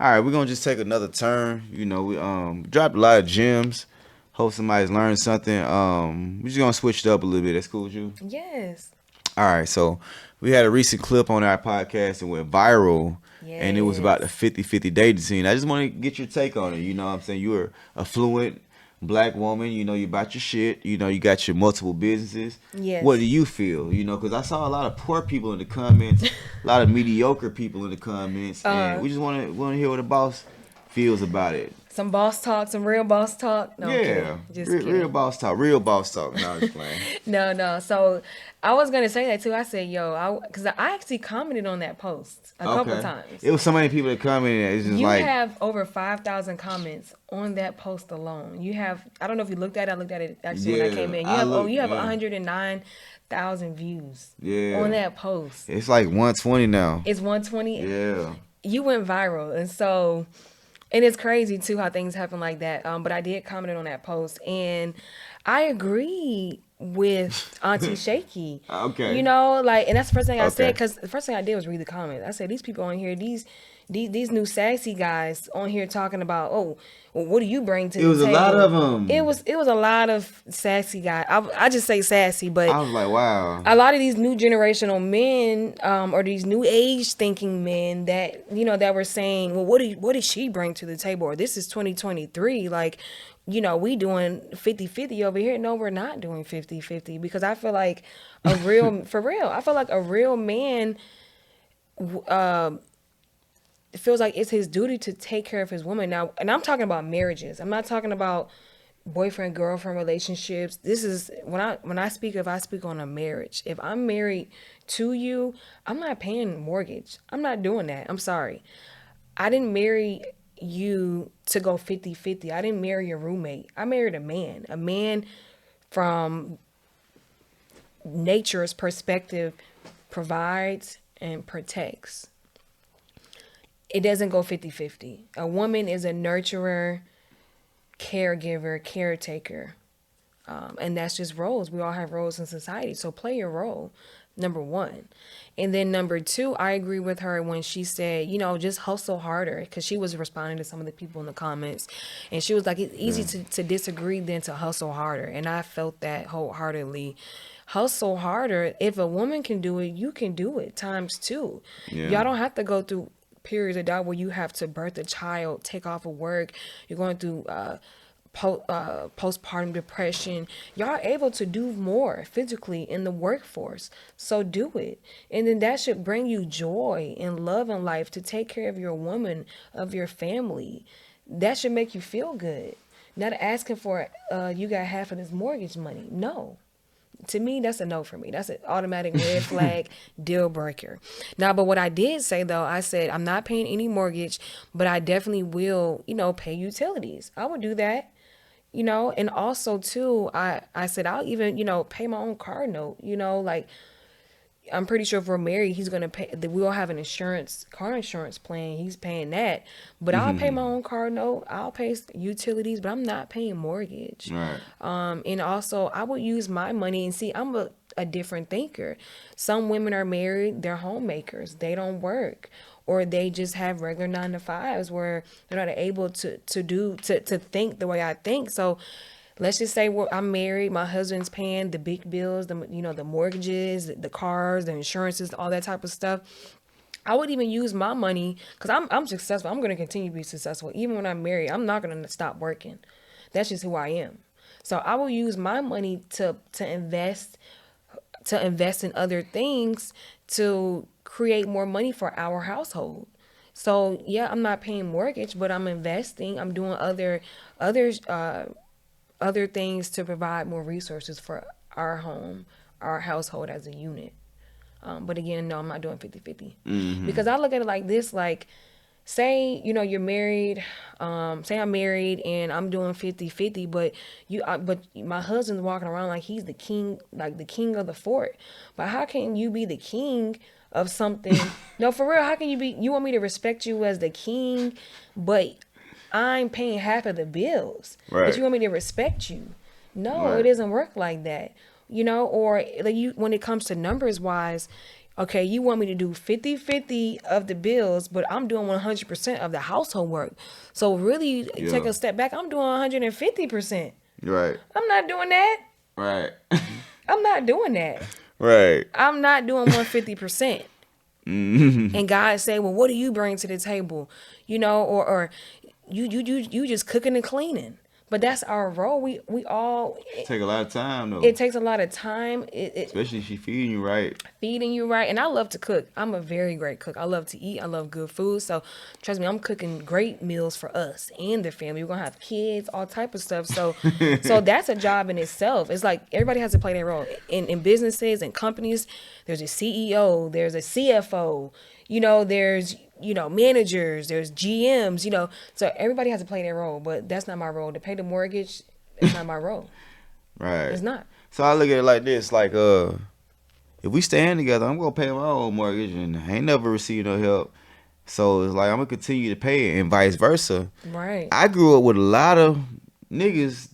All right, we're gonna just take another turn. You know, we dropped a lot of gems. Hope somebody's learned something. We just gonna switch it up a little bit. That's cool with you. Yes. All right, so we had a recent clip on our podcast and went viral, and it was about the Yes. 50-50 dating scene. I just want to get your take on it. You know what I'm saying? You're a fluent black woman. You know, you about your shit. You know, you got your multiple businesses. What do Yes. you feel? You know, because I saw a lot of poor people in the comments, a lot of mediocre people in the comments, and uh, we just want to hear what the boss feels about it. some boss talk, some real boss talk. No, I'm kidding. Yeah, Just real kidding. boss talk, real boss talk. No, I'm just playing. No, no. So I was gonna say that too. I said, yo, because I actually commented on that post a couple Okay, times. it was so many people that commented. It's just You like, have over 5,000 comments on that post alone. You have, I don't know if you looked at it. I looked at it actually when I came yeah, in. I look, You have yeah. 109,000 views on Yeah. that post. It's like 120 now. It's 120. Yeah. You went viral, and so, and it's crazy too how things happen like that. But I did comment on that post, and I agree with Auntie Shaky. You Okay. know, like, and that's the first thing I said, Okay. because the first thing I did was read the comments. I said, these people on here, these new sassy guys on here talking about, oh, well, what do you bring to It the was a lot of table? It them. was it was a lot of sassy guys. I just say sassy, but I was like, wow. a lot of these new generational men, or these new age thinking men that that were saying, well, what did she bring to the table? Or this is 2023, like, we doing 50-50 over here. No, we're not doing 50-50, because I feel like a real for real. I feel like a real man feels like it's his duty to take care of his woman. Now, and I'm talking about marriages. I'm not talking about boyfriend girlfriend relationships. This is I speak on a marriage. If I'm married to you, I'm not paying mortgage. I'm not doing that. I'm sorry. I didn't marry you to go 50-50. I didn't marry your roommate. I married a man from nature's perspective, provides and protects. It doesn't go 50-50. A woman is a nurturer, caregiver, caretaker. And that's just roles. We all have roles in society. So play your role, number one. And then number two, I agree with her when she said, just hustle harder. Because she was responding to some of the people in the comments. And she was like, it's easy Yeah. to disagree than to hustle harder. And I felt that wholeheartedly. Hustle harder. If a woman can do it, you can do it times two. Yeah. Y'all don't have to go through periods of doubt where you have to birth a child, take off of work. You're going through postpartum depression. Y'all are able to do more physically in the workforce, so do it. And then that should bring you joy and love in life, to take care of your woman, of your family. That should make you feel good. Not asking for you got half of this mortgage money. No, to me, that's a no for me. That's an automatic red flag, deal breaker. Now, but what I did say though, I said I'm not paying any mortgage, but I definitely will, pay utilities. I would do that. And also too, I said I'll even, pay my own car note. Like, I'm pretty sure if we're married, he's gonna pay. We'll have an car insurance plan. He's paying that, but I'll pay my Mhm. own car note. I'll pay utilities, but I'm not paying mortgage. Right. And also I would use my money, and see, I'm a different thinker. Some women are married, they're homemakers, they don't work, or they just have regular 9 to 5s where they're not able to think the way I think. So let's just say I'm married, my husband's paying the big bills, the mortgages, the cars, the insurances, all that type of stuff. I would even use my money, because I'm successful. I'm going to continue to be successful even when I'm married. I'm not going to stop working. That's just who I am. So I will use my money to invest in other things, to create more money for our household. So yeah, I'm not paying mortgage, but I'm investing. I'm doing other things to provide more resources for our home, our household as a unit. But again, no, I'm not doing 50-50, Mhm. because I look at it like this: like, say, you're married, say I'm married and I'm doing 50-50, but my husband's walking around like he's the king, like the king of the fort. But how can you be the king of something? No, for real, how can you want me to respect you as the king, but I'm paying half of the bills, but Right. you want me to respect you? No, it Right. doesn't work like that. Or like, when it comes to numbers wise, Okay, you want me to do 50-50 of the bills, but I'm doing 100% of the household work. So really take Yeah. a step back. I'm doing 150%. Right. I'm not doing that. Right. I'm not doing that. Right. I'm not doing 150%. And God say, well, what do you bring to the table? Or you just cooking and cleaning. But that's our role. We all Take a lot of time though. it takes a lot of time. It Especially if she feeding you right. feeding you right. And I love to cook. I'm a very great cook. I love to eat. I love good food. So trust me, I'm cooking great meals for us and the family. We're gonna have kids, all type of stuff. So that's a job in itself. It's like everybody has to play their role. In businesses and companies, there's a CEO, there's a CFO, there's managers, there's GMs, so everybody has to play their role, but that's not my role. To pay the mortgage, it's not my role. Right. It's not. So I look at it like this, like if we stand together, I'm gonna pay my own mortgage and I ain't never received no help. So it's like I'm gonna continue to pay it and vice versa. Right. I grew up with a lot of niggas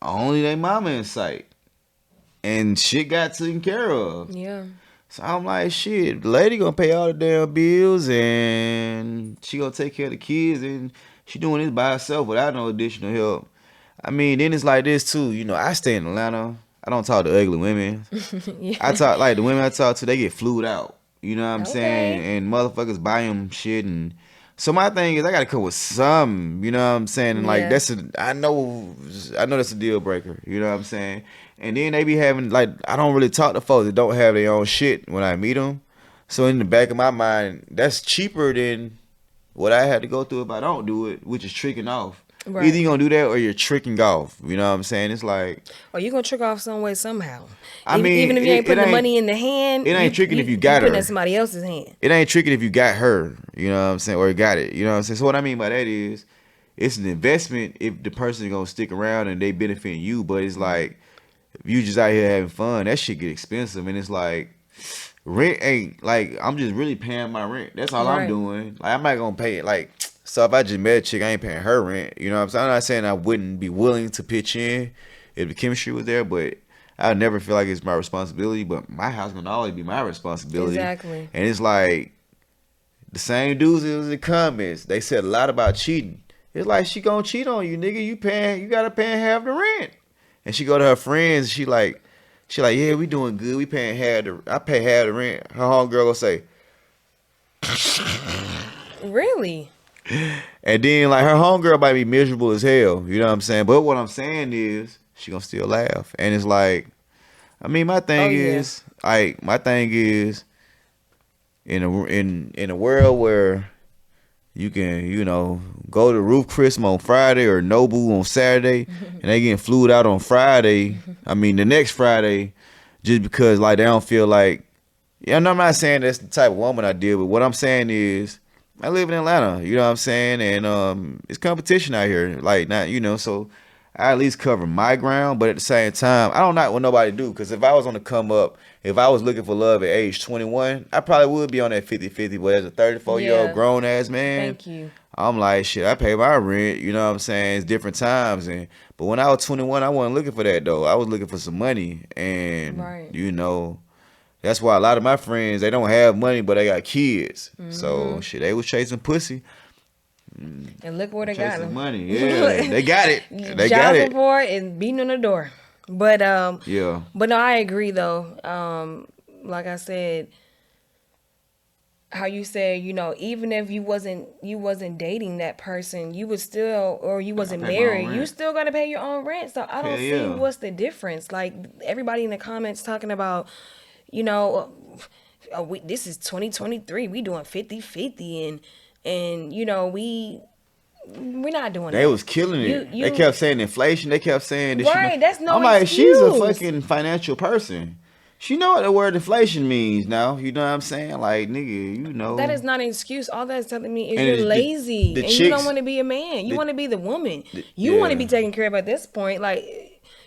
only their mama in sight. And shit got taken care of. Yeah. So I'm like, shit, the lady gonna pay all the damn bills and she gonna take care of the kids and she doing this by herself without no additional help. I mean, then it's like this too. I stay in Atlanta. I don't talk to ugly women. Yeah. I talk like the women I talk to, they get flued out. You know what I'm saying? Okay. And motherfuckers buy them shit. And so my thing is, I gotta come with some. You know what I'm saying? And like Yeah. I know that's a deal breaker. You know what I'm saying? And then they be having like I don't really talk to folks that don't have their own shit when I meet them. So in the back of my mind, that's cheaper than what I had to go through if I don't do it, which is tricking off. Right. Either you gonna do that or you're tricking off. You know what I'm saying? It's like Or you gonna trick off some way somehow. I mean, even if you ain't it putting the ain't- money in the hand, it ain't tricking if you got putting her. it in somebody else's hand. it ain't tricking if you got her, you know what I'm saying, or got it, you know what I'm saying. So what I mean by that is, it's an investment if the person is gonna stick around and they benefiting you. But it's like if you just out here having fun, that shit get expensive, and it's like rent ain't like I'm just really paying my rent. That's all I'm Right. doing. Like I'm not gonna pay it. Like so if I just met a chick, I ain't paying her rent. You know what I'm saying? I'm not saying I wouldn't be willing to pitch in if the chemistry was there, but I would never feel like it's my responsibility. But my house gonna always be my responsibility. Exactly. And it's like the same dudes in the comments. They said a lot about cheating. It's like she gonna cheat on you, nigga. You gotta pay half the rent. And she go to her friends. She like, yeah, we doing good. We paying I pay half the rent. Her homegirl gonna say, Really? and then like her homegirl might be miserable as hell. You know what I'm saying? But what I'm saying is she gonna still laugh. And it's like, I mean, my thing is in a world where you can, go to Roof Chris on Friday or Nobu on Saturday, and they getting flued out on Friday. I mean, the next Friday, just because like they don't feel like. Yeah, and I'm not saying that's the type of woman I deal with. What I'm saying is, I live in Atlanta. You know what I'm saying, and it's competition out here. Like not, so I at least cover my ground. But at the same time, I don't knock what nobody do. Because if I was on the come up, if I was looking for love at age 21, I probably would be on that 50-50. But as a 34-year-old Yeah. grown ass man, Thank you. I'm like, shit, I pay my rent, you know what I'm saying? It's different times. But when I was 21, I wasn't looking for that, though. I was looking for some money. And, Right. that's why a lot of my friends, they don't have money, but they got kids. Mm-hmm. So, shit, they was chasing pussy. And look where they got Chasing them. money. Yeah, they got it. They got Child it. support and beating on the door. But Yeah. But no, I agree though. Like I said, how you said, even if you wasn't dating that person, you would still, or you wasn't pay my own married, you rent. still gotta pay your own rent. So I don't Hell see yeah. what's the difference. Like everybody in the comments talking about, this is 2023, we doing 50-50 and we're not doing that. They was killing it. You- They kept saying inflation. They kept saying this. Right, that's no I'm like, she's a excuse. fucking financial person. She know what the word inflation means now. You know what I'm saying? Like, nigga, That is not an excuse. All that's telling me is And you're the- lazy the and you don't chicks- want to be a man. You the- want to be the woman. You want to yeah. be taken care of at this point. Like,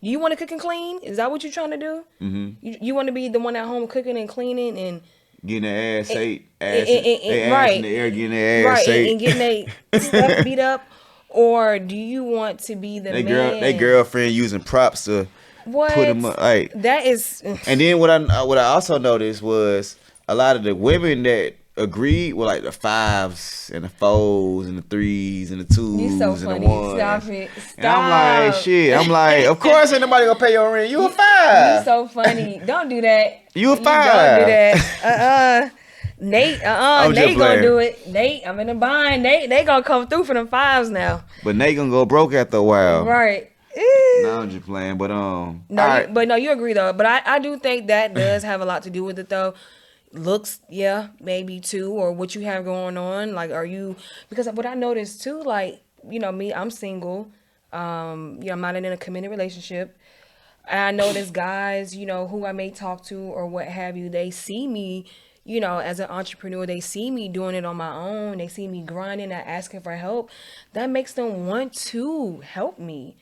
you want to cook and clean? Is that what you're trying to do? Mm-hmm. You want to be the one at home cooking and cleaning and getting their ass ate. and- Ass right. in the air, getting their ass right ate. and getting their stuff beat up, or do you want to be the man? They girlfriend using props to What? put them up. Like, That is. and then what I also noticed was a lot of the women that agreed were like the fives and the fours and the threes and the You so twos and the funny. Stop ones. it. And I'm like, Stop. shit. I'm like, of course ain't nobody gonna pay your rent. You a You five. so funny. Don't do that. You a You don't do five. that. Nate, I'm just Nate gonna playing. do it. Nate, I'm in the bind. They gonna come through for them fives now. But Nate gonna go broke after a while. Right. No, I'm just playing. But all No, right. you agree though. But I do think that does have a lot to do with it though. Looks, yeah, maybe too, or what you have going on. Like, are you? Because what I noticed too, like, me, I'm single. I'm not in a committed relationship. And I notice guys, who I may talk to or what have you, they see me, as an entrepreneur, they see me doing it on my own. They see me grinding and asking for help. That makes them want to help me.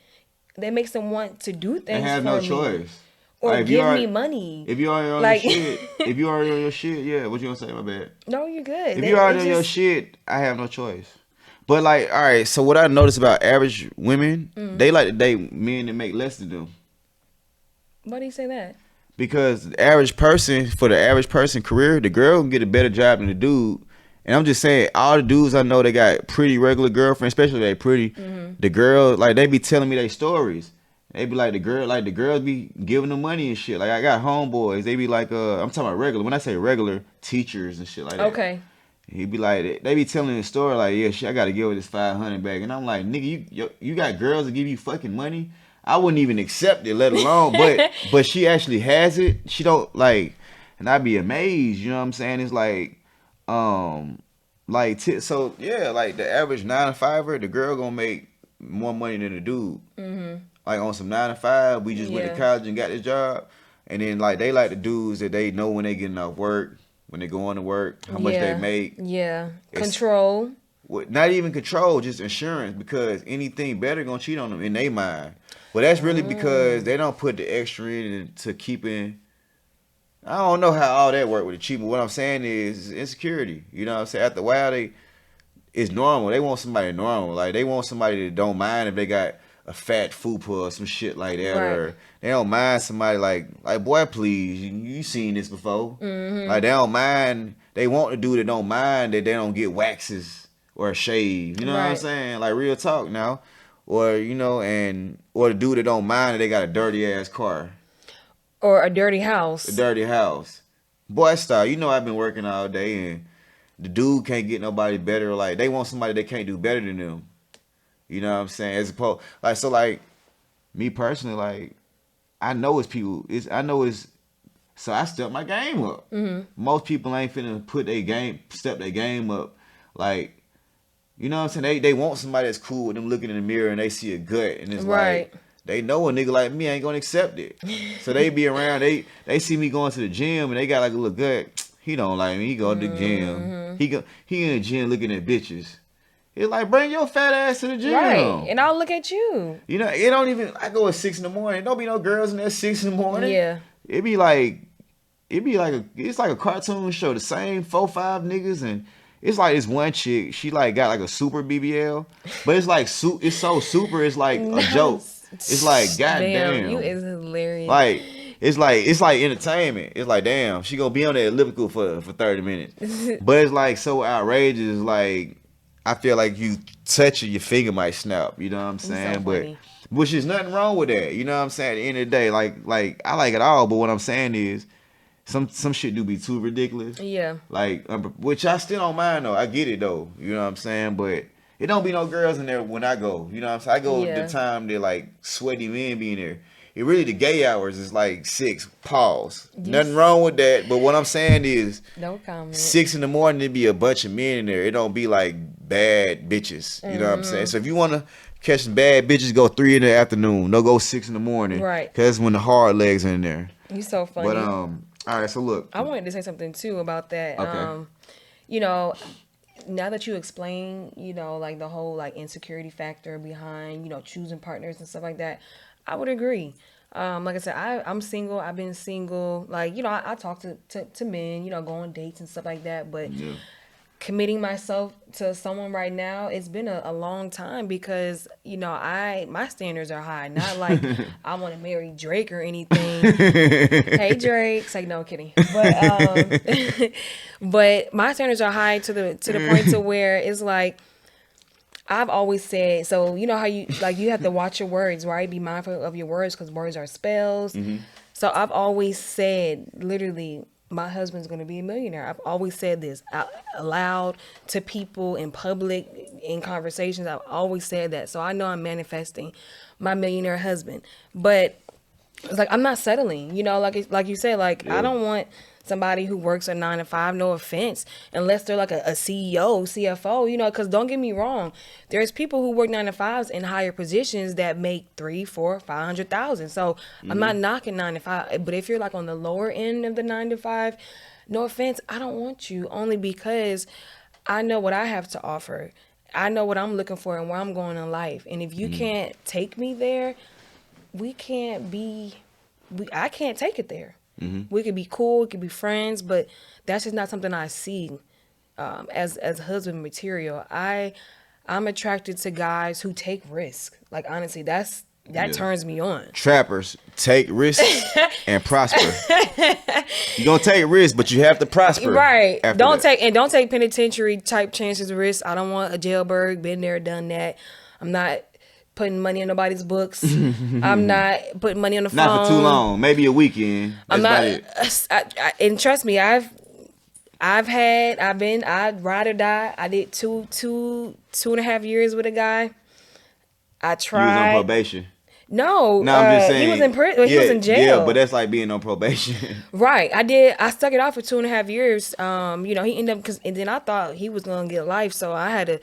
That makes them want to do They things have for no me choice. or Like, give me money. if you already on Like, your shit, if you already on your shit, yeah. What you gonna say? My bad. no, you're good. If you already on your shit, I have no choice. But like, all right. So what I noticed about average women, they like to date men that make less than them. Why do you say that? Because the average person, for the average person career, the girl can get a better job than the dude. And I'm just saying, all the dudes I know, they got pretty regular girlfriends, especially if they pretty. The girls, like, they be telling me their stories. They be like, the girls be giving them money and shit. Like, I got homeboys. They be like, I'm talking about regular. When I say regular, teachers and shit like that. Okay. He be like, they be telling the story like, yeah, shit, I gotta give her this 500 back. And I'm like, nigga, you got girls that give you fucking money? I wouldn't even accept it, let alone. But she actually has it. She don't like, and I'd be amazed. You know what I'm saying? It's like, so yeah, like the average 9 to 5er, the girl gonna make more money than the dude. Like on some 9 to 5, we just went to Yeah. college and got this job, and then like they like the dudes that they know when they getting off work, when they going to work, how much they make. Yeah. It's- Control. Not even control, just insurance, because anything better gonna cheat on them in their mind. But that's really because they don't put the extra in to keeping. I don't know how all that work with the cheating. What I'm saying is insecurity. You know what I'm saying? After a while, it's normal. They want somebody normal. Like they want somebody that don't mind if they got a fat fupa or some shit like that, Right. or they don't mind somebody like boy, please, you seen this before? Like they don't mind. They want to do that. Don't mind that they don't get waxes or a shave. You know what I'm Right. saying? Like real talk now, or or the dude that don't mind that they got a dirty ass car, Or a dirty house. a dirty house. Boy, style. You know I've been working all day and the dude can't get nobody better. Like they want somebody that can't do better than them. You know what I'm saying? As opposed, like me personally, like I know it's people. So I step my game up. Most people ain't finna step their game up. Like, you know what I'm saying? They want somebody that's cool with them looking in the mirror and they see a gut and it's Right. like they know a nigga like me ain't gonna accept it. So they be around. They see me going to the gym and they got like a little gut. He don't like me. He go to the gym. He in the gym looking at bitches. It's like, bring your fat ass to the gym. Right. And I'll look at you. You know, it don't even. I go at 6 in the morning. Don't be no girls in there at 6 in the morning. Yeah. It's like a cartoon show. The same 4-5 niggas, and it's like this one chick. She like got like a super BBL, but it's like it's so super. It's like a joke. It's like goddamn. You is hilarious. Like it's like entertainment. It's like damn, she gonna be on that elliptical for 30 minutes. But it's like so outrageous. Like I feel like you touch it, your finger might snap. You know what I'm saying? so But funny. which is nothing wrong with that. You know what I'm saying? At the end of the day, like I like it all. But what I'm saying is some shit do be too ridiculous. Yeah. Like which I still don't mind though. I get it though. You know what I'm saying? But it don't be no girls in there when I go. You know what I'm saying? I go Yeah. the time that like sweaty men be in there. It really the gay hours is like 6. Pause. Nothing wrong with that. But what I'm saying is No comment. 6 in the morning it be a bunch of men in there. It don't be like bad bitches. You know what I'm saying? So if you wanna catch some bad bitches, go 3 in the afternoon. Don't go 6 in the morning. Right. Cause that's when the hard legs are in there. You so funny. But all right, so look. I wanted to say something too about that. Okay. Now that you explain, like the whole like insecurity factor behind, choosing partners and stuff like that, I would agree. Like I said, I'm single. I've been single. Like, I talk to men, go on dates and stuff like that. But Yeah. committing myself to someone right now, it's been a long time because my standards are high. Not like I want to marry Drake or anything. Hey Drake, it's like no, kidding. But my standards are high to the point to where it's like I've always said. So you know how you have to watch your words, right? Be mindful of your words because words are spells. So I've always said, literally, my husband's going to be a millionaire. I've always said this out loud to people in public, in conversations. I've always said that. So I know I'm manifesting my millionaire husband. But it's like I'm not settling. Like you said, like I don't want somebody who works a 9 to 5. No offense, unless they're like a CEO, CFO. Because don't get me wrong, there's people who work 9 to 5s in higher positions that make 3, 4, 500,000. So I'm not knocking 9 to 5, but if you're like on the lower end of the 9 to 5, no offense, I don't want you. Only because I know what I have to offer. I know what I'm looking for and where I'm going in life. And if you can't take me there, we can't be. I can't take it there. We could be cool, we could be friends, but that's just not something I see as husband material. I'm attracted to guys who take risks. Like honestly, that turns me on. Trappers take risks and prosper. You're gonna take risks, but you have to prosper. Right. Don't take penitentiary type chances, risks. I don't want a jailbird. Been there, done that. I'm not putting money in nobody's books. I'm not putting money on the phone. Not for too long. Maybe a weekend. That's about it. And trust me, I'd ride or die. I did two and a half years with a guy. I tried. You was on probation. No, I'm just saying. he was in prison. He was in jail. Yeah, but that's like being on probation. Right. I stuck it out for 2.5 years. He ended up and then I thought he was gonna get life, so I had to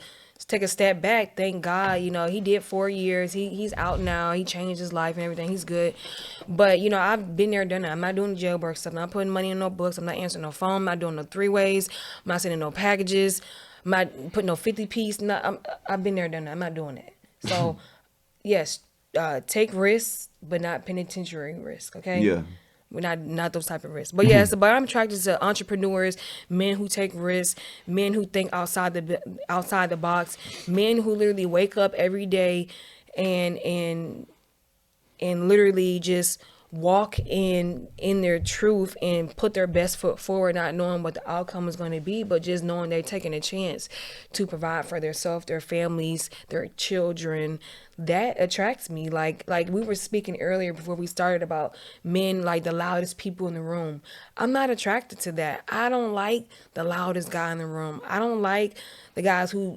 take a step back. Thank God, he did 4 years. He's out now. He changed his life and everything. He's good. But I've been there, done that. I'm not doing the jailbird stuff. I'm not putting money in no books. I'm not answering no phone. I'm not doing no 3-ways. I'm not sending no packages. I'm not putting no 50-piece. I've been there, done that. I'm not doing that. So yes, take risks, but not penitentiary risk. Okay. Yeah. We're not those type of risks. But yes, but I'm attracted to entrepreneurs, men who take risks, men who think outside the box, men who literally wake up every day and literally just walk in their truth and put their best foot forward, not knowing what the outcome is going to be, but just knowing they're taking a chance to provide for themselves, their families, their children. That attracts me. Like we were speaking earlier before we started about men, like the loudest people in the room. I'm not attracted to that. I don't like the loudest guy in the room. I don't like the guys who,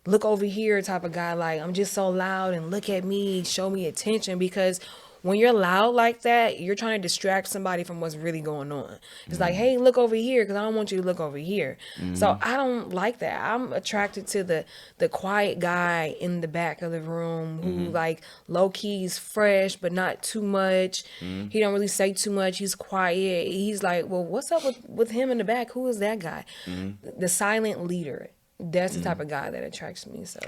look over here type of guy. Like, I'm just so loud and look at me, show me attention, because when you're loud like that, you're trying to distract somebody from what's really going on. It's like, hey, look over here, because I don't want you to look over here. So I don't like that. I'm attracted to the quiet guy in the back of the room who like low key is fresh, but not too much. He don't really say too much. He's quiet. He's like, well, what's up with him in the back? Who is that guy? The silent leader. That's the type of guy that attracts me. So